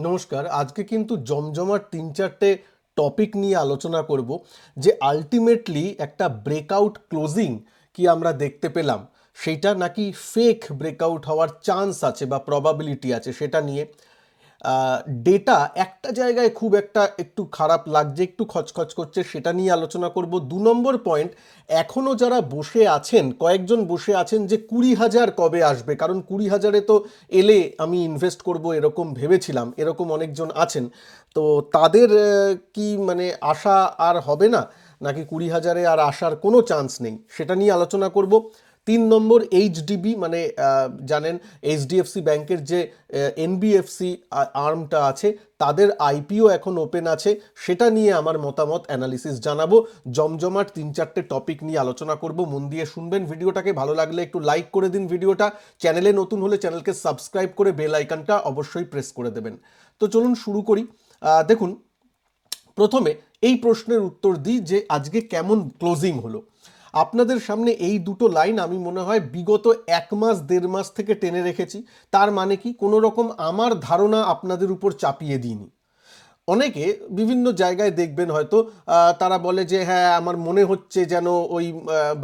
নমস্কার। আজকে কিন্তু জমজমাট ৩-৪টে টপিক নিয়ে আলোচনা করব যে আল্টিমেটলি একটা ব্রেকআউট ক্লোজিং কি আমরা দেখতে পেলাম, সেইটা নাকি ফেক ব্রেকআউট হওয়ার চান্স আছে বা প্রবাবিলিটি আছে সেটা নিয়ে। ডেটা একটা জায়গায় খুব একটু খারাপ লাগছে, একটু খচখচ করছে, সেটা নিয়ে আলোচনা করব। ২ নম্বর পয়েন্ট, এখনও যারা বসে আছেন, কয়েকজন বসে আছেন যে ২০,০০০ কবে আসবে, কারণ ২০,০০০-এ তো এলে আমি ইনভেস্ট করব এরকম ভেবেছিলাম, এরকম অনেকজন আছেন। তো তাদের কি মানে আশা আর হবে না, নাকি ২০,০০০-এ আর আসার কোনো চান্স নেই, সেটা নিয়ে আলোচনা করব। ৩ নম্বর, এইচডিবি মানে জানেন এইচডিএফসি ব্যাংকের যে এনবিএফসি আর্মটা আছে, তাদের আইপিও এখন ওপেন আছে, সেটা নিয়ে আমার মতামত অ্যানালিসিস জানাবো। জমজমাট ৩-৪টে টপিক নিয়ে আলোচনা করব, মন দিয়ে শুনবেন। ভিডিওটাকে ভালো লাগলে একটু লাইক করে দিন ভিডিওটা, চ্যানেলে নতুন হলে চ্যানেলকে সাবস্ক্রাইব করে বেল আইকনটা অবশ্যই প্রেস করে দেবেন। তো চলুন শুরু করি। দেখুন, প্রথমে এই প্রশ্নের উত্তর দিই যে আজকে কেমন ক্লোজিং হলো। আপনাদের সামনে এই দুটো লাইন আমি মনে হয় বিগত ১ মাস ১.৫ মাস থেকে টেনে রেখেছি। তার মানে কি, কোনো রকম আমার ধারণা আপনাদের উপর চাপিয়ে দিইনি। অনেকে বিভিন্ন জায়গায় দেখবেন হয়তো তারা বলে যে হ্যাঁ আমার মনে হচ্ছে যেন ওই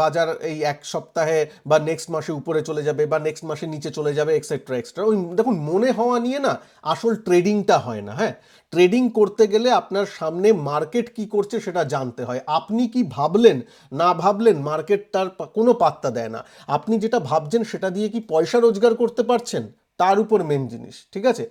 বাজার এই ১ সপ্তাহে বা নেক্সট মাসে উপরে চলে যাবে বা নেক্সট মাসে নিচে চলে যাবে, এক্সেট্রা এক্সট্রা। ওই দেখুন, মনে হওয়া নিয়ে না আসল ট্রেডিংটা হয় না। হ্যাঁ, ট্রেডিং করতে গেলে আপনার সামনে মার্কেট কি করছে সেটা জানতে হয়। আপনি কি ভাবলেন না ভাবলেন, মার্কেট তার কোনো পাত্তা দেয় না। আপনি যেটা ভাবছেন সেটা দিয়ে কি পয়সা রোজগার করতে পারছেন, তার উপর মেন জিনিস। ঠিক আছে?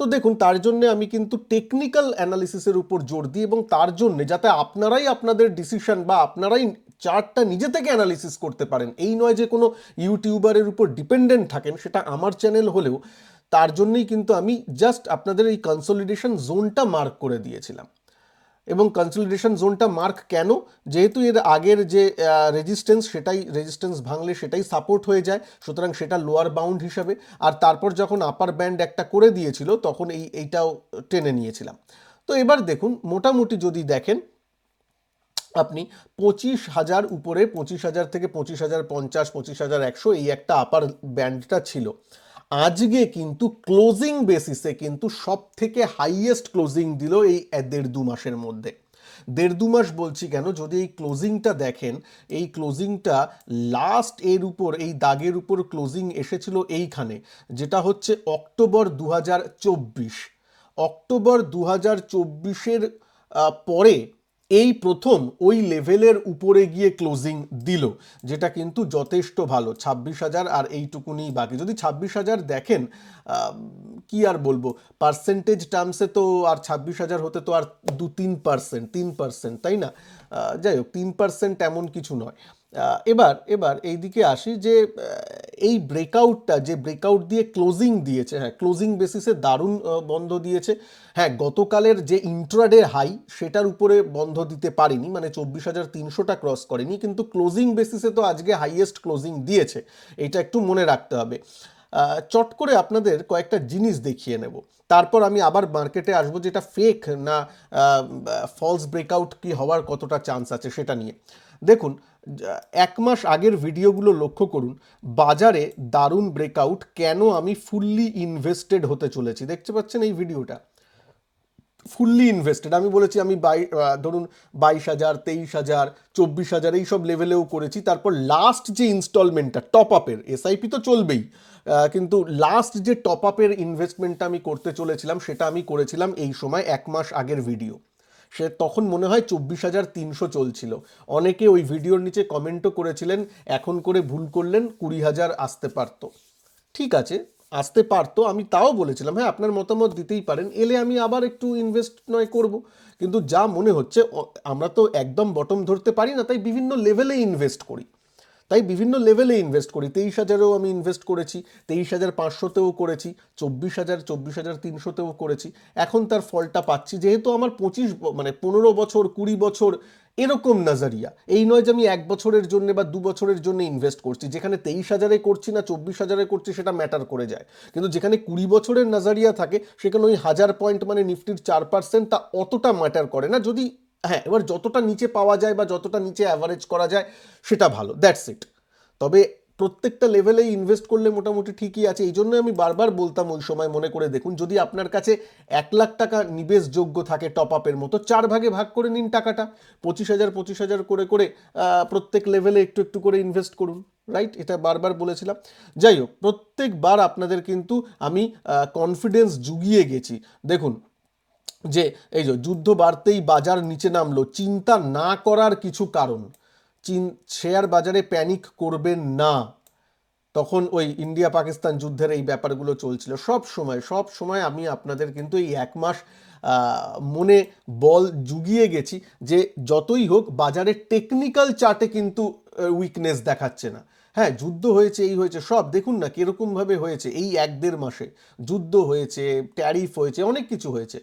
তো দেখুন, তার জন্য আমি কিন্তু টেকনিক্যাল অ্যানালিসিসের উপর জোর দিই, এবং তার জন্য যাতে আপনারাই আপনাদের ডিসিশন বা আপনারাই চার্টটা নিজে থেকে অ্যানালিসিস করতে পারেন, এই নয় যে কোনো ইউটিউবারের উপর ডিপেন্ডেন্ট থাকেন, সেটা আমার চ্যানেল হলেও। তার জন্যই কিন্তু আমি জাস্ট আপনাদের এই কনসলিডেশন জোনটা মার্ক করে দিয়েছিলাম। এবং কনসলিডেশন জোনটা মার্ক কেন, যেহেতু এর আগের যে রেজিস্ট্যান্স ভাঙলে সেটাই সাপোর্ট হয়ে যায়, সুতরাং সেটা লোয়ার বাউন্ড হিসাবে। আর তারপর যখন আপার ব্যান্ড একটা করে দিয়েছিল তখন এইটাও টেনে নিয়েছিলাম। তো এবার দেখুন, মোটামুটি যদি দেখেন আপনি ২৫,০০০ উপরে, ২৫,০০০ থেকে ২৫,০৫০, ২৫,১০০, এই একটা আপার ব্যান্ডটা ছিল। আজকে কিন্তু ক্লোজিং বেসিসে কিন্তু সব থেকে হাইয়েস্ট ক্লোজিং দিল এই ১.৫-২ মাসের মধ্যে। ১.৫-২ মাস বলছি কেন, যদি এই ক্লোজিংটা দেখেন, এই ক্লোজিংটা লাস্ট এর উপর, এই দাগের উপর ক্লোজিং এসেছিল এইখানে, যেটা হচ্ছে অক্টোবর ২০২৪। অক্টোবর ২০২৪-এর পরে এই প্রথম ওই লেভেলের উপরে গিয়ে ক্লোজিং দিল, যেটা কিন্তু যথেষ্ট ভালো। ২৬,০০০ আর এইটুকুনি বাকি। যদি ২৬,০০০ দেখেন, কি আর বলবো, পার্সেন্টেজ টার্মসে তো আর ২৬,০০০ হতে তো আর ২-৩%, ৩%, তাই না? যাই হোক, ৩% এমন কিছু নয়। এবার এই দিকে আসি যে এই ব্রেকআউটটা, যে ব্রেকআউট দিয়ে ক্লোজিং দিয়েছে, হ্যাঁ ক্লোজিং বেসিসে দারুণ বন্ধ দিয়েছে। হ্যাঁ, গতকালের যে ইন্ট্রাডে হাই সেটার উপরে বন্ধ দিতে পারিনি, মানে ২৪,৩০০টা ক্রস করেনি, কিন্তু ক্লোজিং বেসিসে তো আজকে হাইয়েস্ট ক্লোজিং দিয়েছে, এটা একটু মনে রাখতে হবে। চট করে আপনাদের কয়েকটা জিনিস দেখিয়ে নেব, তারপর আমি আবার মার্কেটে আসবো, যেটা ফেক না ফলস ব্রেকআউট কি হওয়ার কতটা চান্স আছে সেটা নিয়ে। দেখুন, ১ মাস আগের ভিডিওগুলো লক্ষ্য করুন, বাজারে দারুণ ব্রেকআউট, কেন আমি ফুললি ইনভেস্টেড হতে চলেছি। দেখতে পাচ্ছেন এই ভিডিওটা, ফুললি ইনভেস্টেড। আমি বলেছি আমি ধরুন ২২,০০০, ২৩,০০০, ২৪,০০০ এইসব লেভেলেও করেছি। তারপর লাস্ট যে ইনস্টলমেন্টটা টপ আপের, এসআইপি তো চলবেই, কিন্তু লাস্ট যে টপ আপের ইনভেস্টমেন্টটা আমি করতে চলেছিলাম, সেটা আমি করেছিলাম এই সময় ১ মাস আগের ভিডিও। সে তখন মনে হয় ২৪,৩০০ চলছিল। অনেকে ওই ভিডিওর নিচে কমেন্টও করেছিলেন, এখন করে ভুল করলেন, ২০,০০০ আসতে পারতো। ঠিক আছে, আসতে পারতো, আমি তাও বলেছিলাম হ্যাঁ আপনার মতামত দিতেই পারেন, এলে আমি আবার একটু ইনভেস্ট নয় করব। কিন্তু যা মনে হচ্ছে, আমরা তো একদম বটম ধরতে পারি না, তাই বিভিন্ন লেভেলে ইনভেস্ট করি। ২৩,০০০-এও আমি ইনভেস্ট করেছি, ২৩,৫০০তেও করেছি, ২৪,০০০, ২৪,৩০০তেও করেছি। এখন তার ফলটা পাচ্ছি, যেহেতু আমার ১৫ বছর ২০ বছর এরকম নজরিয়া। এই নয় যে আমি ১ বছরের জন্য বা ২ বছরের জন্য ইনভেস্ট করছি, যেখানে ২৩,০০০-এ করছি না ২৪,০০০-এ করছি সেটা ম্যাটার করে যায়। কিন্তু যেখানে ২০ বছরের নজরিয়া থাকে, সেখানে ওই ১,০০০ পয়েন্ট মানে নিফটির ৪%, তা অতটা ম্যাটার করে না। যদি হ্যাঁ, এবার যতটা নিচে পাওয়া যায় বা যতটা নিচে অ্যাভারেজ করা যায় সেটা ভালো, দ্যাটস ইট। তবে প্রত্যেকটা লেভেলেই ইনভেস্ট করলে মোটামুটি ঠিকই আছে। এই জন্য আমি বারবার বলতাম ওই সময়, মনে করে দেখুন, যদি আপনার কাছে 1 লাখ টাকা নিবেশযোগ্য থাকে টপ আপের মতো, 4 ভাগে ভাগ করে নিন টাকাটা, 25,000 করে করে প্রত্যেক লেভেলে একটু একটু করে ইনভেস্ট করুন। রাইট, এটা বারবার বলেছিলাম। যাই হোক, প্রত্যেকবার আপনাদের কিন্তু আমি কনফিডেন্স জুগিয়ে গেছি। দেখুন, যে এই যে যুদ্ধ বাড়তেই বাজার নিচে নামলো, চিন্তা না করার কিছু কারণ, শেয়ার বাজারে প্যানিক করবেন না। তখন ওই ইন্ডিয়া পাকিস্তান যুদ্ধের এই ব্যাপারগুলো চলছিল, সব সময় আমি আপনাদের কিন্তু এই 1 মাস মনে বল জুগিয়ে গেছি যে যতই হোক বাজারের টেকনিক্যাল চার্টে কিন্তু উইকনেস দেখাচ্ছে না। হ্যাঁ, যুদ্ধ হয়েছে, এই হয়েছে, সব দেখুন না কীরকমভাবে হয়েছে এই 1-1.5 মাসে। যুদ্ধ হয়েছে, ট্যারিফ হয়েছে, অনেক কিছু হয়েছে,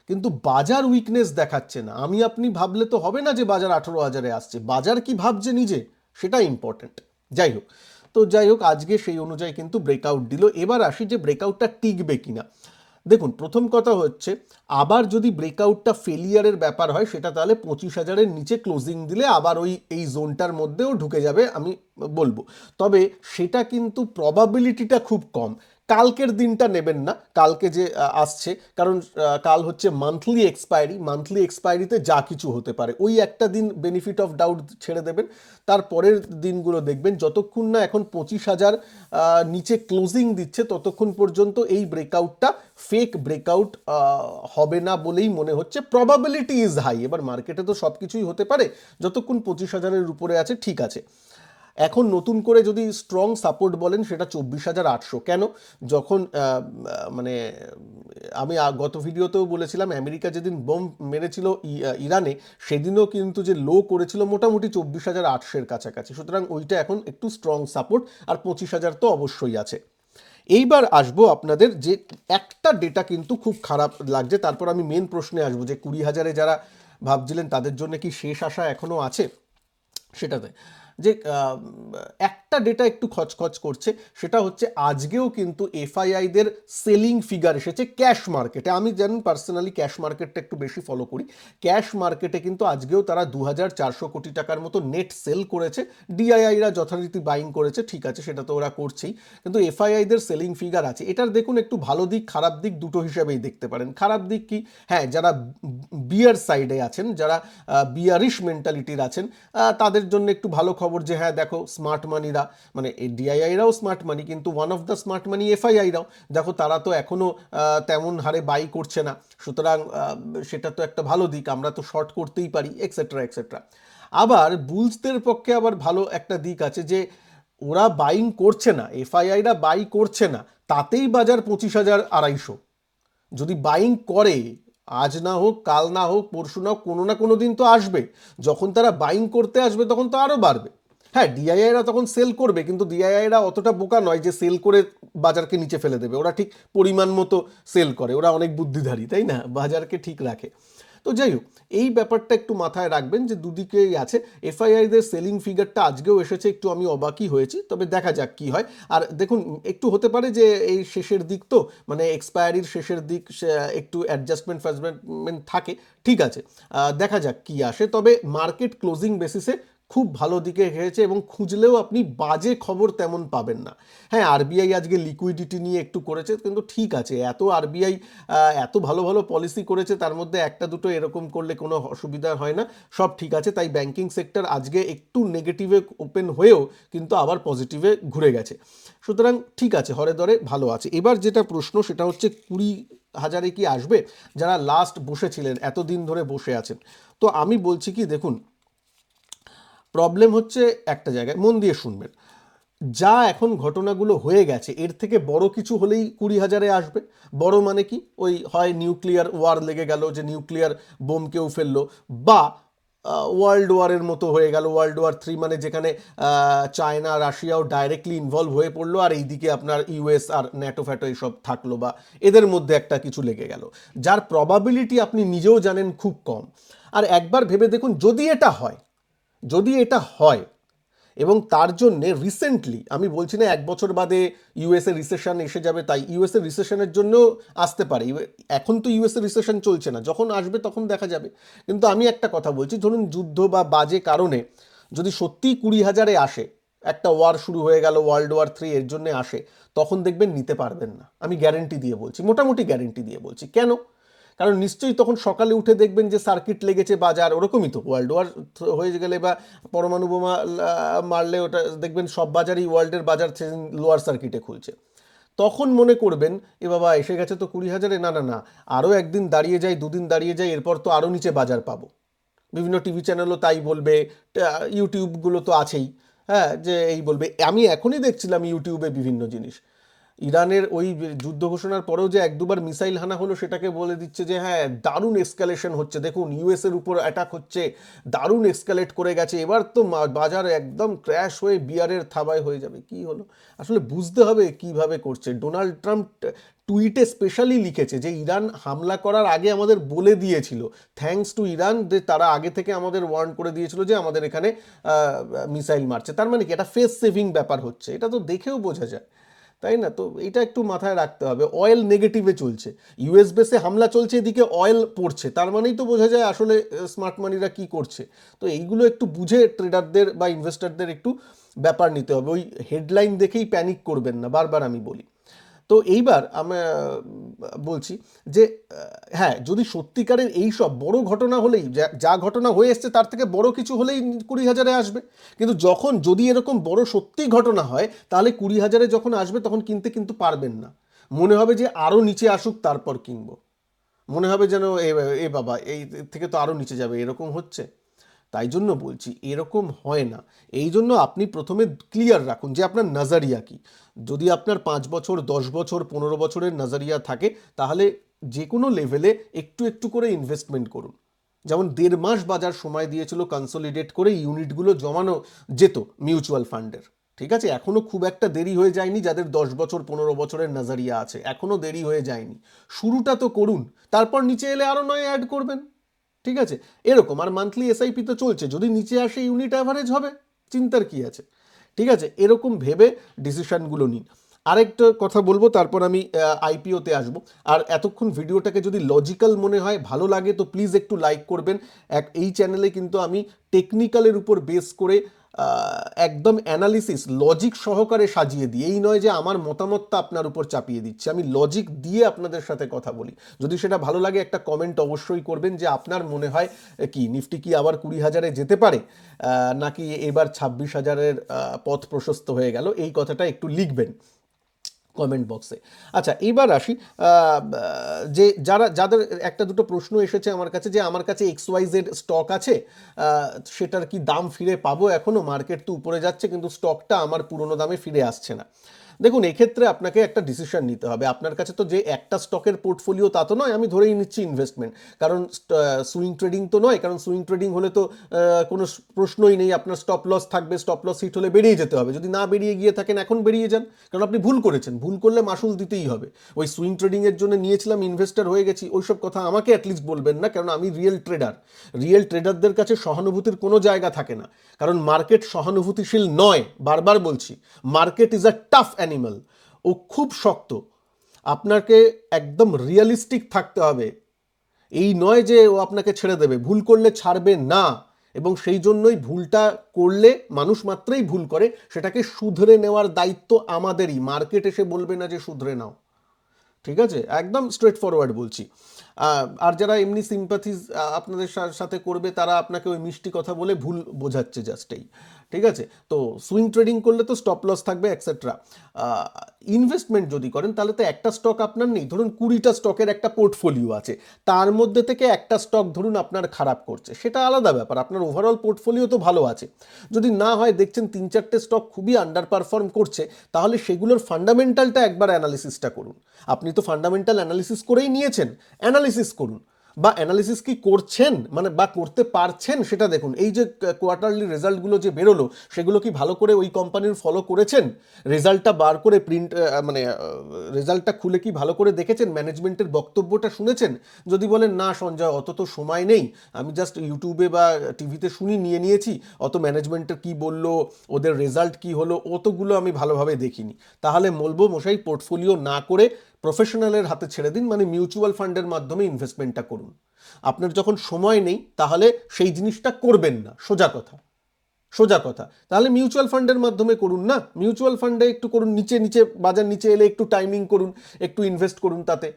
কিন্তু বাজার উইকনেস দেখাচ্ছে না। আমি আপনি ভাবলে তো হবে না যে বাজার 18,000-এ আসছে, বাজার কি ভাবছে নিজে, সেটা ইম্পর্টেন্ট। যাই হোক, আজকে সেই অনুযায়ী কিন্তু ব্রেকআউট দিল। এবার আসি যে ব্রেকআউটটা টিকবে কিনা। দেখুন, প্রথম কথা হচ্ছে, আবার যদি ব্রেকআউটটা ফেলিয়ারের ব্যাপার হয়, সেটা তাহলে 25,000-এর নিচে ক্লোজিং দিলে আবার এই জোনটার মধ্যেও ঢুকে যাবে আমি বলবো। তবে সেটা কিন্তু প্রবাবিলিটিটা খুব কম। কালকের দিনটা নেবেন না, কালকে যে আসছে, কারণ কাল হচ্ছে মান্থলি এক্সপায়ারিতে যা কিছু হতে পারে। ওই একটা দিন বেনিফিট অফ ডাউট ছেড়ে দেবেন, তারপরের দিনগুলো দেখবেন। যতক্ষণ না এখন 25,000 নিচে ক্লোজিং দিচ্ছে, ততক্ষণ পর্যন্ত এই ব্রেকআউটটা ফেক ব্রেকআউট হবে না বলেই মনে হচ্ছে। Probability is high. এবার মার্কেটে তো সব কিছুই হতে পারে, যতক্ষণ 25,000-এর উপরে আছে ঠিক আছে। এখন নতুন করে যদি স্ট্রং সাপোর্ট বলেন, সেটা 24,800। কেন? যখন মানে আমি গত ভিডিওতেও বলেছিলাম, আমেরিকা যেদিন বোম মেরেছিল ইরানে, সেদিনও কিন্তু যে লো করেছিল মোটামুটি 24,800-এর কাছাকাছি। সুতরাং ওইটা এখন একটু স্ট্রং সাপোর্ট, আর 25,000 তো অবশ্যই আছে। এইবার আসবো আপনাদের যে একটা ডেটা কিন্তু খুব খারাপ লাগছে, তারপর আমি মেন প্রশ্নে আসবো যে 20,000-এ যারা ভাবছিলেন তাদের জন্য কি শেষ আশা এখনও আছে সেটাতে। যে একটা ডেটা একটু খচখচ করছে, সেটা হচ্ছে আজকেও কিন্তু এফআইআইদের সেলিং ফিগার এসেছে ক্যাশ মার্কেটে। আমি জানেন পার্সোনালি ক্যাশ মার্কেটটা একটু বেশি ফলো করি। ক্যাশ মার্কেটে কিন্তু আজকেও তারা 2,400 কোটি টাকার মতো নেট সেল করেছে। ডিআইআইরা যথারীতি বাইং করেছে, ঠিক আছে, সেটা তো ওরা করছেই, কিন্তু এফআইআইদের সেলিং ফিগার আছে। এটার দেখুন একটু ভালো দিক খারাপ দিক দুটো হিসাবেই দেখতে পারেন। খারাপ দিক কি? হ্যাঁ, যারা বিয়ার সাইডে আছেন, যারা বিয়ারিশ মেন্টালিটির আছেন, তাদের জন্য একটু ভালো খবর যে হ্যাঁ দেখো, স্মার্ট মানিরা, মানে এই ডিআইআইরাও স্মার্ট মানি, কিন্তু one of the smart money এফআইআইরাও দেখো, তারা তো এখনও তেমন হারে বাই করছে না। সুতরাং সেটা তো একটা ভালো দিক, আমরা তো শর্ট করতেই পারি, এক্সেট্রা এক্সেট্রা। আবার বুলসদের পক্ষে আবার ভালো একটা দিক আছে যে ওরা বাইং করছে না, এফআইআইরা বাই করছে না, তাতেই বাজার 25,250। যদি বাইং করে, আজ না হোক, কাল না হোক, পরশু না হোক, কোনো না কোনো দিন তো আসবে, যখন তারা বাইং করতে আসবে তখন তো আরও বাড়বে। হ্যাঁ, ডিআইআইরা তখন সেল করবে, কিন্তু ডিআইআইরা অতটা বোকা নয় যে সেল করে বাজারকে নিচে ফেলে দেবে। ওরা ঠিক পরিমাণ মতো সেল করে, ওরা অনেক বুদ্ধিধারী, তাই না, বাজারকে ঠিক রাখে। তো যাই হোক, এই ব্যাপারটা একটু মাথায় রাখবেন যে দুদিকেই আছে। এফআইআইদের সেলিং ফিগারটা আজকেও এসেছে, একটু আমি অবাকই হয়েছি, তবে দেখা যাক কি হয়। আর দেখুন, একটু হতে পারে যে এই শেষের দিক তো, মানে এক্সপায়ারির শেষের দিক, একটু অ্যাডজাস্টমেন্ট থাকে, ঠিক আছে, দেখা যাক কি আসে। তবে মার্কেট ক্লোজিং বেসিসে খুব ভালো দিকে হয়েছে, এবং খুঁজলেও আপনি বাজে খবর তেমন পাবেন না। হ্যাঁ, আরবিআই আজকে লিকুইডিটি নিয়ে একটু করেছে, কিন্তু ঠিক আছে, এত আরবিআই এত ভালো ভালো পলিসি করেছে, তার মধ্যে একটা দুটো এরকম করলে কোনো অসুবিধা হয় না, সব ঠিক আছে। তাই ব্যাংকিং সেক্টর আজকে একটু নেগেটিভে ওপেন হয়েও কিন্তু আবার পজিটিভে ঘুরে গেছে। সুতরাং ঠিক আছে, হরে ধরে ভালো আছে। এবার যেটা প্রশ্ন, সেটা হচ্ছে 20,000-এ কি আসবে? যারা লাস্ট বসেছিলেন, এতদিন ধরে বসে আছেন, তো আমি বলছি কি, দেখুন, প্রবলেম হচ্ছে একটা জায়গায়, মন দিয়ে শুনবেন। যা এখন ঘটনাগুলো হয়ে গেছে, এর থেকে বড় কিছু হলেই 20,000-এ আসবে। বড় মানে কি? ওই হয় নিউক্লিয়ার ওয়ার লেগে গেল, যে নিউক্লিয়ার বোম কেউ ফেললো, বা ওয়ার্ল্ড ওয়ারের মতো হয়ে গেল, ওয়ার্ল্ড ওয়ার 3, মানে যেখানে চায়না রাশিয়াও ডাইরেক্টলি ইনভলভ হয়ে পড়লো, আর এইদিকে আপনার ইউএস আর ন্যাটো ফ্যাটো এইসব থাকলো, বা এদের মধ্যে একটা কিছু লেগে গেল, যার প্রবাবিলিটি আপনি নিজেও জানেন খুব কম। আর একবার ভেবে দেখুন, যদি এটা হয়, এবং তার জন্যে রিসেন্টলি, আমি বলছি না 1 বছর বাদে ইউএসএ রিসেশন এসে যাবে, তাই ইউএসএ রিসেশনের জন্য আসতে পারে। এখন তো ইউএসএ রিসেশন চলছে না, যখন আসবে তখন দেখা যাবে। কিন্তু আমি একটা কথা বলছি, ধরুন যুদ্ধ বা বাজে কারণে যদি সত্যিই 20,000-এ আসে, একটা ওয়ার শুরু হয়ে গেল, ওয়ার্ল্ড ওয়ার 3 এর জন্য আসে, তখন দেখবেন নিতে পারবেন না। আমি গ্যারেন্টি দিয়ে বলছি, মোটামুটি গ্যারেন্টি দিয়ে বলছি। কেন? কারণ নিশ্চয়ই তখন সকালে উঠে দেখবেন যে সার্কিট লেগেছে বাজার, ওরকমই তো ওয়ার্ল্ড ওয়ার হয়ে গেলে বা পরমাণু বোমা মারলে ওটা দেখবেন সব বাজারই, ওয়ার্ল্ডের বাজার লোয়ার সার্কিটে খুলছে। তখন মনে করবেন এ বাবা এসে গেছে তো 20,000-এ, না না না, আরও একদিন দাঁড়িয়ে যায়, দুদিন দাঁড়িয়ে যায়, এরপর তো আরও নিচে বাজার পাবো। বিভিন্ন টিভি চ্যানেলও তাই বলবে, ইউটিউবগুলো তো আছেই, হ্যাঁ, যে এই বলবে। আমি এখনই দেখছিলাম ইউটিউবে বিভিন্ন জিনিস, ইরানের ওই যুদ্ধ ঘোষণার পরেও যে এক দুবার মিসাইল হানা হলো, সেটাকে বলে দিচ্ছে যে হ্যাঁ দারুণ এসকালেশন হচ্ছে, দেখুন ইউএসের উপর অ্যাটাক হচ্ছে, দারুণ এসকালেট করে গেছে, এবার তো বাজার একদম ক্র্যাশ হয়ে বিয়ারের থাবায় হয়ে যাবে। কি হলো আসলে বুঝতে হবে কিভাবে করছে। ডোনাল্ড ট্রাম্প টুইটে স্পেশালি লিখেছে যে ইরান হামলা করার আগে আমাদের বলে দিয়েছিল, থ্যাঙ্কস টু ইরান, যে তারা আগে থেকে আমাদের ওয়ার্ন করে দিয়েছিল যে আমাদের এখানে মিসাইল মারছে। তার মানে কি এটা ফেস সেভিং ব্যাপার হচ্ছে, এটা তো দেখেও বোঝা যায়, তাই না? তো এটা একটু মাথায় রাখতে হবে। অয়েল নেগেটিভে চলছে, ইউএস বেসে হামলা চলছে, এদিকে অয়েল পড়ছে, তার মানেই তো বোঝা যায় আসলে স্মার্ট মানিরা কি করছে। তো এইগুলো একটু বুঝে ট্রেডারদের বা ইনভেস্টারদের একটু ব্যাপার নিতে হবে। ওই হেডলাইন দেখেই প্যানিক করবেন না, বারবার আমি বলি। তো এইবার আমি বলছি যে হ্যাঁ, যদি সত্যিকারের এই সব বড় ঘটনা হলেই, যা ঘটনা হয়ে এসছে তার থেকে বড় কিছু হলেই 20,000-এ আসবে। কিন্তু যদি এরকম বড় সত্যি ঘটনা হয়, তাহলে 20,000-এ যখন আসবে তখন কিনতে কিন্তু পারবেন না। মনে হবে যে আরও নিচে আসুক তারপর কিনবো, মনে হবে যেন এ বাবা এই থেকে তো আরও নিচে যাবে, এরকম হচ্ছে। তাই জন্য বলছি এরকম হয় না। এই জন্য আপনি প্রথমে ক্লিয়ার রাখুন যে আপনার নাজারিয়া কি। যদি আপনার 5 বছর, 10 বছর, 15 বছরের নাজারিয়া থাকে, তাহলে যে কোনো লেভেলে একটু একটু করে ইনভেস্টমেন্ট করুন। যেমন 1.5 মাস বাজার সময় দিয়েছিল কনসোলিডেট করে ইউনিটগুলো জমানো যেত মিউচুয়াল ফান্ডের। ঠিক আছে, এখনও খুব একটা দেরি হয়ে যায়নি, যাদের 10 বছর 15 বছরের নাজারিয়া আছে এখনও দেরি হয়ে যায়নি। শুরুটা তো করুন, তারপর নিচে এলে আরও নয় অ্যাড করবেন। ঠিক আছে, এরকম। আর মান্থলি এসআইপি তো চলছে, যদি নিচে আসে ইউনিট অ্যাভারেজ হবে, চিন্তার কি আছে। ঠিক আছে, এরকম ভেবে ডিসিশনগুলো নিন। আরেকটা কথা বলবো, তারপর আমি আইপিওতে আসবো। আর এতক্ষণ ভিডিওটাকে যদি লজিক্যাল মনে হয়, ভালো লাগে, তো প্লিজ একটু লাইক করবেন। এই চ্যানেলে কিন্তু আমি টেকনিক্যালের উপর বেস করে একদম অ্যানালিসিস লজিক সহকারে সাজিয়ে দিই। এই নয় যে আমার মতামতটা আপনার উপর চাপিয়ে দিচ্ছি, আমি লজিক দিয়ে আপনাদের সাথে কথা বলি। যদি সেটা ভালো লাগে, একটা কমেন্ট অবশ্যই করবেন যে আপনার মনে হয় কি নিফটি কি আবার 20,000-এ যেতে পারে, নাকি এবার 26,000-এর পথ প্রশস্ত হয়ে গেল, এই কথাটা একটু লিখবেন কমেন্ট বক্সে। আচ্ছা, এবার আসি যে যাদের একটা দুটো প্রশ্ন এসেছে আমার কাছে, যে আমার কাছে XYZ স্টক আছে, সেটার কি দাম ফিরে পাবো এখনও? মার্কেট তো উপরে যাচ্ছে কিন্তু স্টকটা আমার পুরনো দামে ফিরে আসছে না। দেখুন, এক্ষেত্রে আপনাকে একটা ডিসিশন নিতে হবে। আপনার কাছে তো যে একটা স্টকের পোর্টফোলিও তা তো নয়, আমি ধরেই নিচ্ছি ইনভেস্টমেন্ট, কারণ সুইং ট্রেডিং তো নয়। কারণ সুইং ট্রেডিং হলে তো কোনো প্রশ্নই নেই, আপনার স্টপ লস থাকবে, স্টপ লস হিট হলে বেরিয়ে যেতে হবে। যদি না বেরিয়ে গিয়ে থাকেন এখন বেরিয়ে যান, কারণ আপনি ভুল করেছেন, ভুল করলে মাসুল দিতেই হবে। ওই সুইং ট্রেডিংয়ের জন্য নিয়েছিলাম, ইনভেস্টার হয়ে গেছি, ওইসব কথা আমাকে অ্যাটলিস্ট বলবেন না, কারণ আমি রিয়েল ট্রেডার। রিয়েল ট্রেডারদের কাছে সহানুভূতির কোনো জায়গা থাকে না, কারণ মার্কেট সহানুভূতিশীল নয়। বারবার বলছি, market is a tough animal, ও খুব শক্ত। আপনাকে একদম রিয়েলিস্টিক থাকতে হবে। এই নয় যে ও আপনাকে ছেড়ে দেবে, ভুল করলে ছাড়বে না। এবং সেই জন্যই ভুলটা করলে, মানুষ মাত্রই ভুল করে, সেটাকে শুধরে নেওয়ার দায়িত্ব আমাদেরই। মার্কেট এসে বলবে না যে শুধরে নাও। ঠিক আছে, একদম স্ট্রেট ফরওয়ার্ড বলছি। আর যারা এমনি সিম্পাথিজ আপনাদের সাথে করবে, তারা আপনাকে ওই মিষ্টি কথা বলে ভুল বোঝাচ্ছে জাস্টেই। ঠিক আছে, তো সুইং ট্রেডিং করলে তো স্টপ লস থাকবে এক্সেট্রা। ইনভেস্টমেন্ট যদি করেন, তাহলে তো একটা স্টক আপনার নেই। ধরুন 20টা স্টকের একটা পোর্টফোলিও আছে, তার মধ্যে থেকে একটা স্টক ধরুন আপনার খারাপ করছে, সেটা আলাদা ব্যাপার। আপনার ওভারঅল পোর্টফোলিও তো ভালো আছে। যদি না হয়, দেখছেন 3-4টে স্টক খুবই আন্ডার পারফর্ম করছে, তাহলে সেগুলোর ফান্ডামেন্টালটা একবার অ্যানালিসিসটা করুন। আপনি তো ফান্ডামেন্টাল অ্যানালিসিস করেই নিয়েছেন, অ্যানালিসিস করুন। বা অ্যানালিসিস কি করছেন, মানে বা করতে পারছেন সেটা দেখুন। এই যে কোয়ার্টারলি রেজাল্টগুলো যে বেরোলো, সেগুলো কি ভালো করে ওই কোম্পানির ফলো করেছেন? রেজাল্টটা বার করে মানে রেজাল্টটা খুলে কি ভালো করে দেখেছেন? ম্যানেজমেন্টের বক্তব্যটা শুনেছেন? যদি বলেন না সঞ্জয়, অত তো সময় নেই, আমি জাস্ট ইউটিউবে বা টিভিতে নিয়ে নিয়েছি, অত ম্যানেজমেন্টের কি বললো, ওদের রেজাল্ট কি হলো, অতগুলো আমি ভালোভাবে দেখিনি, তাহলে বলবো মশাই পোর্টফোলিও না করে প্রফেশনালের হাতে ছেড়ে দিন, মানে মিউচুয়াল ফান্ডের মাধ্যমে ইনভেস্টমেন্টটা করুন। আপনার যখন সময় নেই, তাহলে সেই জিনিসটা করবেন না, সোজা কথা। সোজা কথা। তাহলে মিউচুয়াল ফান্ডের মাধ্যমে করুন না, মিউচুয়াল ফান্ডে একটু করুন, নিচে নিচে বাজার নিচে এলে একটু টাইমিং করুন, একটু ইনভেস্ট করুন, তাতে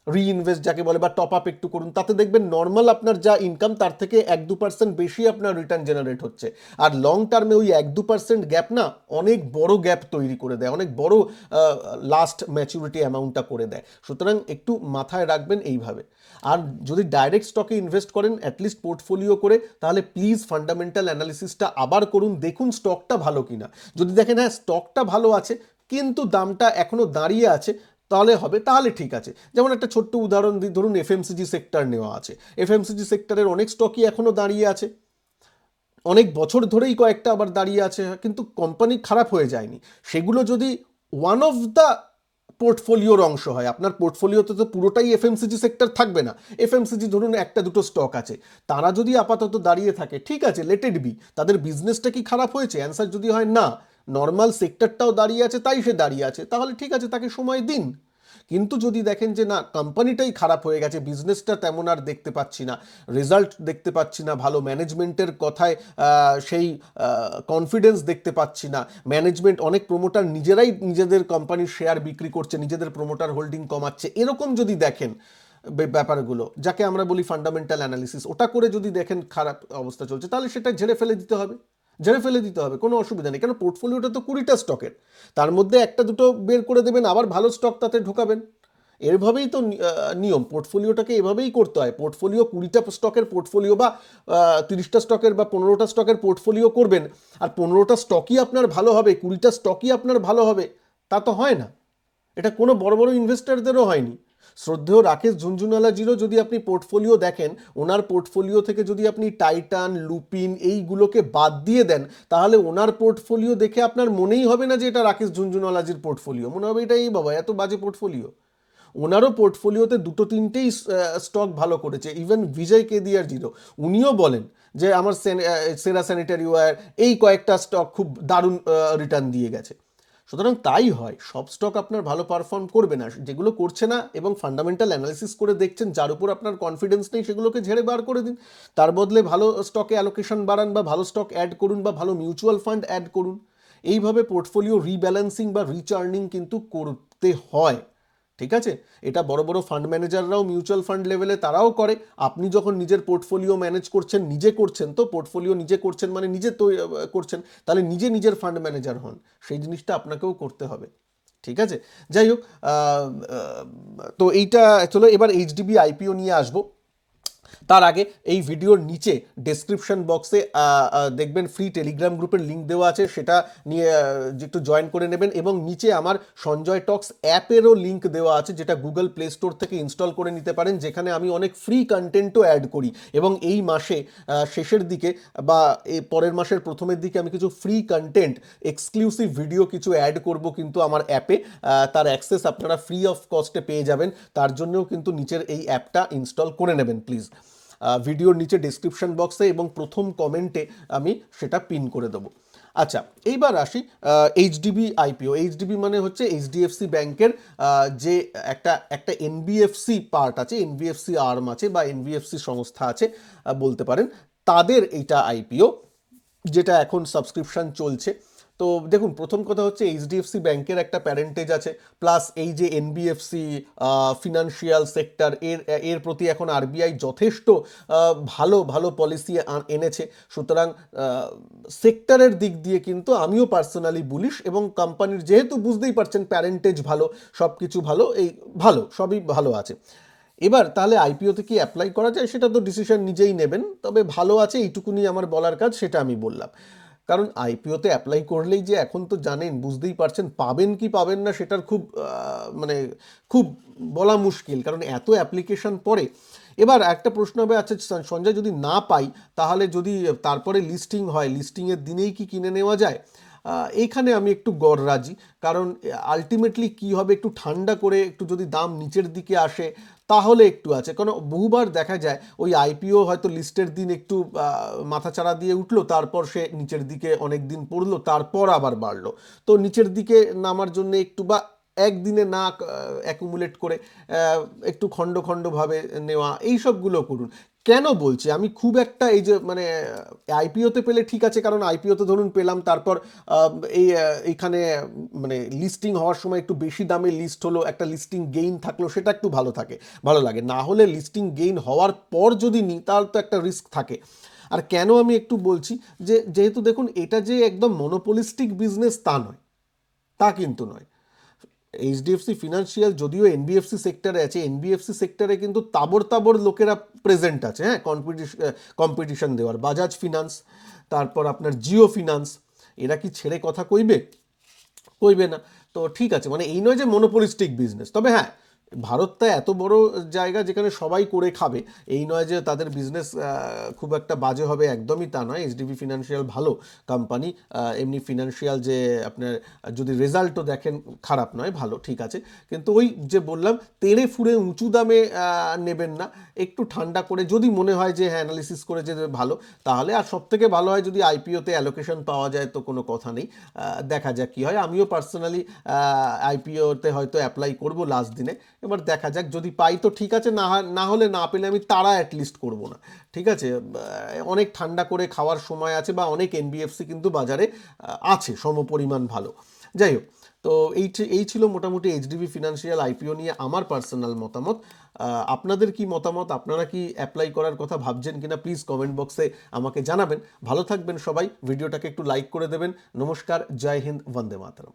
রিইনভেস্ট যাকে বলে, বা টপ আপ একটু করুন, তাতে দেখবেন নর্মাল আপনার যা ইনকাম তার থেকে 1-2% বেশি আপনার রিটার্ন জেনারেট হচ্ছে। আর লং টার্মে ওই 1-2% গ্যাপ না অনেক বড় গ্যাপ তৈরি করে দেয়, অনেক বড় লাস্ট ম্যাচুরিটি অ্যামাউন্টটা করে দেয়। সুতরাং একটু মাথায় রাখবেন এইভাবে। আর যদি ডাইরেক্ট স্টকে ইনভেস্ট করেন অ্যাটলিস্ট পোর্টফোলিও করে, তাহলে প্লিজ ফান্ডামেন্টাল অ্যানালিসিসটা আবার করুন, দেখুন স্টকটা ভালো কিনা। যদি দেখেন হ্যাঁ স্টকটা ভালো আছে কিন্তু দামটা এখনো দাঁড়িয়ে আছে, তাহলে হবে, তাহলে ঠিক আছে। যেমন একটা ছোট্ট উদাহরণ দিই, ধরুন এফএমসিজি সেক্টর নেওয়া আছে, এফএমসিজি সেক্টরের অনেক স্টকই এখনো দাঁড়িয়ে আছে, অনেক বছর ধরেই কয়েকটা আবার দাঁড়িয়ে আছে, কিন্তু কোম্পানি খারাপ হয়ে যায়নি। সেগুলো যদি ওয়ান অফ দ্য পোর্টফোলিওর অংশ হয়, আপনার পোর্টফোলিওতে তো পুরোটাই এফএমসিজি সেক্টর থাকবে না, এফএমসিজি ধরুন একটা দুটো স্টক আছে, তারা যদি আপাতত দাঁড়িয়ে থাকে ঠিক আছে, লেট ইট বি। তাদের বিজনেসটা কি খারাপ হয়েছে? অ্যান্সার যদি হয় না, নর্মাল সেক্টরটাও দাঁড়িয়ে আছে তাই সে দাঁড়িয়ে আছে, তাহলে ঠিক আছে, তাকে সময় দিন। কিন্তু যদি দেখেন যে না কোম্পানিটাই খারাপ হয়ে গেছে, বিজনেসটা তেমন আর দেখতে পাচ্ছি না, রেজাল্ট দেখতে পাচ্ছি না, ভালো ম্যানেজমেন্টের কথায় সেই কনফিডেন্স দেখতে পাচ্ছি না, ম্যানেজমেন্ট অনেক প্রমোটার নিজেরাই নিজেদের কোম্পানির শেয়ার বিক্রি করছে, নিজেদের প্রমোটার হোল্ডিং কমাচ্ছে, এরকম যদি দেখেন ব্যাপারগুলো যাকে আমরা বলি ফান্ডামেন্টাল অ্যানালিসিস, ওটা করে যদি দেখেন খারাপ অবস্থা চলছে, তাহলে সেটা ঝেড়ে ফেলে দিতে হবে, ঝেড়ে ফেলে দিতে হবে, কোনো অসুবিধা নেই। কেন, পোর্টফোলিওটা তো 20টা স্টকের, তার মধ্যে একটা দুটো বের করে দেবেন, আবার ভালো স্টক তাতে ঢোকাবেন। এভাবেই তো নিয়ম, পোর্টফোলিওটাকে এভাবেই করতে হয়। পোর্টফোলিও 20টা স্টকের পোর্টফোলিও বা 30টা স্টকের বা 15টা স্টকের পোর্টফোলিও করবেন, আর 15টা স্টকই আপনার ভালো হবে, 20টা স্টকই আপনার ভালো হবে, তা তো হয় না। এটা কোনো বড় বড় ইনভেস্টারদেরও হয়নি। শ্রদ্ধেয় রাকেশ ঝুনঝুনওয়ালাজিরও যদি আপনি পোর্টফোলিও দেখেন, ওনার পোর্টফোলিও থেকে যদি আপনি টাইটান, লুপিন এইগুলোকে বাদ দিয়ে দেন, তাহলে ওনার পোর্টফোলিও দেখে আপনার মনেই হবে না যে এটা রাকেশ ঝুনঝুনওয়ালাজির পোর্টফোলিও, মনে হবে এটা এই বাবা এত বাজে পোর্টফোলিও। ওনারও পোর্টফোলিওতে দুটো তিনটেই স্টক ভালো করেছে, ইভেন বিজয় কেদিয়ার জিরো, উনিও বলেন যে আমার সেরা স্যানিটারি ওয়্যার এই কয়েকটা স্টক খুব দারুণ রিটার্ন দিয়ে গেছে। সুতরাং তাই হয়, সব স্টক আপনার ভালো পারফর্ম করবে না, যেগুলো করছে না এবং ফান্ডামেন্টাল অ্যানালিসিস করে দেখছেন যার উপর আপনার কনফিডেন্স নেই সেগুলোকে ঝেড়ে বার করে দিন, তার বদলে ভালো স্টকে অ্যালোকেশন বাড়ান বা ভালো স্টক অ্যাড করুন বা ভালো মিউচুয়াল ফান্ড অ্যাড করুন। এইভাবে পোর্টফোলিও রিব্যালেন্সিং বা রিচার্নিং কিন্তু করতে হয়। ঠিক আছে, এটা বড় বড় ফান্ড ম্যানেজাররাও মিউচুয়াল ফান্ড লেভেলে তারাও করে। আপনি যখন নিজের পোর্টফোলিও ম্যানেজ করছেন, নিজে করছেন, তো পোর্টফোলিও নিজে করছেন মানে নিজে তো করছেন, তাহলে নিজে নিজের ফান্ড ম্যানেজার হন, সেই জিনিসটা আপনাকেও করতে হবে। ঠিক আছে, যাই হোক, তো এইটা চলো এবার এইচডিবি আইপিও নিয়ে আসবো। তার আগে এই ভিডিওর নিচে ডেসক্রিপশন বক্সে দেখবেন ফ্রি টেলিগ্রাম গ্রুপের লিঙ্ক দেওয়া আছে, সেটা নিয়ে একটু জয়েন করে নেবেন, এবং নিচে আমার সঞ্জয় টক্স অ্যাপেরও লিঙ্ক দেওয়া আছে, যেটা গুগল প্লে স্টোর থেকে ইনস্টল করে নিতে পারেন, যেখানে আমি অনেক ফ্রি কন্টেন্টও অ্যাড করি, এবং এই মাসে শেষের দিকে বা এই পরের মাসের প্রথমের দিকে আমি কিছু ফ্রি কন্টেন্ট এক্সক্লুসিভ ভিডিও কিছু অ্যাড করব কিন্তু আমার অ্যাপে, তার অ্যাক্সেস আপনারা ফ্রি অফ কস্টে পেয়ে যাবেন, তার জন্যও কিন্তু নিচের এই অ্যাপটা ইনস্টল করে নেবেন প্লিজ। ভিডিওর নিচে ডেসক্রিপশন বক্সে এবং প্রথম কমেন্টে আমি সেটা পিন করে দেবো। আচ্ছা, এইবার আসি এইচডিবি আইপিও। এইচডিবি মানে হচ্ছে এইচডিএফসি ব্যাংকের যে একটা একটা এনবিএফসি পার্ট আছে, এনবিএফসি আর্ম আছে বা এনবিএফসি সংস্থা আছে বলতে পারেন, তাদের এইটা আইপিও, যেটা এখন সাবস্ক্রিপশন চলছে। তো দেখুন, প্রথম কথা হচ্ছে এইচডিএফসি ব্যাংকের একটা প্যারেন্টেজ আছে, প্লাস এই যে এনবিএফসি ফিনান্সিয়াল সেক্টর, এর প্রতি এখন আরবিআই যথেষ্ট ভালো ভালো পলিসি এনেছে। সুতরাং সেক্টরের দিক দিয়ে কিন্তু আমিও পার্সোনালি বুলিশ, এবং কোম্পানির যেহেতু বুঝতেই পারছেন প্যারেন্টেজ ভালো, সব কিছু ভালো, এই ভালো সবই ভালো আছে। এবার তাহলে আইপিওতে কি অ্যাপ্লাই করা যায় সেটা তো ডিসিশন নিজেই নেবেন, তবে ভালো আছে এইটুকুনি আমার বলার কাজ, সেটা আমি বললাম। কারণ আইপিওতে অ্যাপ্লাই করলেই যে এখন তো জানেন, বুঝতেই পারছেন, পাবেন কি পাবেন না সেটার খুব মানে খুব বলা মুশকিল, কারণ এত অ্যাপ্লিকেশন পড়ে। এবার একটা প্রশ্ন হবে, আচ্ছা সঞ্জয় যদি না পাই, তাহলে যদি তারপরে লিস্টিং হয়, লিস্টিংয়ের দিনেই কি কিনে নেওয়া যায়? এইখানে আমি একটু গড় রাজি, কারণ আলটিমেটলি কি হবে, একটু ঠান্ডা করে একটু যদি দাম নিচের দিকে আসে তাহলে একটু আছে, কারণ বহুবার দেখা যায় ওই আইপিও হয়তো লিস্টের দিন একটু মাথাচাড়া দিয়ে উঠলো, তারপর সে নিচের দিকে অনেক দিন পড়লো, তারপর আবার বাড়লো, তো নিচের দিকে নামার জন্য একটু বা একদিনে না অ্যাকুমুলেট করে একটু খণ্ড খণ্ডভাবে নেওয়া, এই সবগুলো করুন। কেন বলছি আমি খুব একটা এই যে মানে আইপিওতে পেলে ঠিক আছে, কারণ আইপিওতে ধরুন পেলাম, তারপর এইখানে মানে লিস্টিং হওয়ার সময় একটু বেশি দামে লিস্ট হলো, একটা লিস্টিং গেইন থাকলো, সেটা একটু ভালো লাগে। না হলে লিস্টিং গেইন হওয়ার পর যদি নিই তাহলে তো একটা রিস্ক থাকে। আর কেন আমি একটু বলছি যে যেহেতু দেখুন এটা যে একদম মনোপলিস্টিক বিজনেস তা নয়, তা কিন্তু নয়। এইচডিএফসি ফিনান্সিয়াল যদিও এনবিএফসি সেক্টরে আছে, এনবিএফসি সেক্টরে কিন্তু তাবড় তাবড় লোকেরা প্রেজেন্ট আছে, হ্যাঁ, কম্পিটিশন দেওয়ার। বাজাজ ফিনান্স, তারপর আপনার জিও ফিনান্স, এরা কি ছেড়ে কথা কইবে না। তো ঠিক আছে, মানে এই নয় যে মনোপলিস্টিক বিজনেস, তবে হ্যাঁ ভারতটা এত বড় জায়গা যেখানে সবাই করে খাবে, এই নয় যে তাদের বিজনেস খুব একটা বাজে হবে, একদমই তা নয়। এইচডিবি ফিনান্সিয়াল ভালো কোম্পানি, এমনি ফিনান্সিয়াল যে আপনার যদি রেজাল্টও দেখেন খারাপ নয়, ভালো, ঠিক আছে। কিন্তু ওই যে বললাম তেড়ে ফুড়ে উঁচু দামে নেবেন না, একটু ঠান্ডা করে যদি মনে হয় যে হ্যাঁ অ্যানালিসিস করে যে ভালো, তাহলে। আর সব থেকে ভালো হয় যদি আইপিওতে অ্যালোকেশন পাওয়া যায়, তো কোনো কথা নেই, দেখা যাক কী হয়। আমিও পার্সোনালি আইপিওতে হয়তো অ্যাপ্লাই করব লাস্ট দিনে, এবার দেখা যাক, যদি পাই তো ঠিক আছে, না হলে না পেলে আমি তারা অ্যাটলিস্ট করব না, ঠিক আছে। অনেক ঠান্ডা করে খাওয়ার সময় আছে, বা অনেক এনবিএফসি কিন্তু বাজারে আছে সমপরিমাণ ভালো। যাই হোক, তো এই ছিল মোটামুটি এইচডিবি ফিনান্সিয়াল আইপিও নিয়ে আমার পার্সোনাল মতামত। আপনাদের কি মতামত? আপনারা কি অ্যাপ্লাই করার কথা ভাবছেন কিনা প্লিজ কমেন্ট বক্সে আমাকে জানাবেন। ভালো থাকবেন সবাই, ভিডিওটাকে একটু লাইক করে দেবেন। নমস্কার, জয় হিন্দ, বন্দে মাতরম।